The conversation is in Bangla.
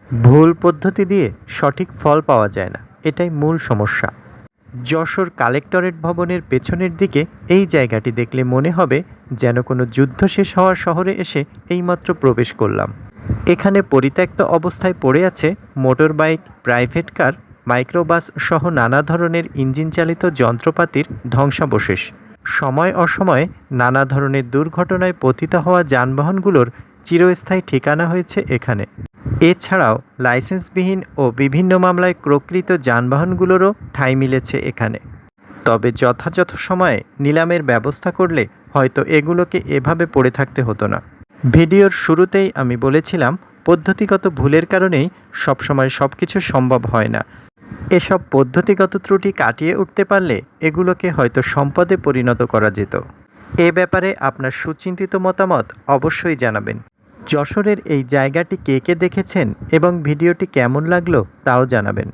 ভুল পদ্ধতি দিয়ে সঠিক ফল পাওয়া যায় না, এটাই মূল সমস্যা। যশোর কালেক্টরেট ভবনের পেছনের দিকে এই জায়গাটি দেখলে মনে হবে যেন কোনো যুদ্ধ শেষ হওয়ার শহরে এসে এইমাত্র প্রবেশ করলাম। এখানে পরিত্যক্ত অবস্থায় পড়ে আছে motor bike, private car, microbus সহ নানা ধরনের ইঞ্জিন চালিত যন্ত্রপাতির ধ্বংসাবশেষ। সময় অসময়ে নানা ধরনের দুর্ঘটনায় পতিত হওয়া যানবাহনগুলোর চিরস্থায়ী ঠিকানা হয়েছে এখানে। এছাড়াও লাইসেন্সবিহীন ও বিভিন্ন মামলায় প্রকৃত যানবাহনগুলোরও ঠাঁই মিলেছে এখানে। তবে যথাযথ সময়ে নিলামের ব্যবস্থা করলে হয়তো এগুলোকে এভাবে পড়ে থাকতে হতো না। ভিডিওর শুরুতেই আমি বলেছিলাম, পদ্ধতিগত ভুলের কারণেই সবসময় সবকিছু সম্ভব হয় না। এসব পদ্ধতিগত ত্রুটি কাটিয়ে উঠতে পারলে এগুলোকে হয়তো সম্পদে পরিণত করা যেত। এ ব্যাপারে আপনার সুচিন্তিত মতামত অবশ্যই জানাবেন। যশোরের এই জায়গাটি কে কে দেখেছেন এবং ভিডিওটি কেমন লাগলো তাও জানাবেন।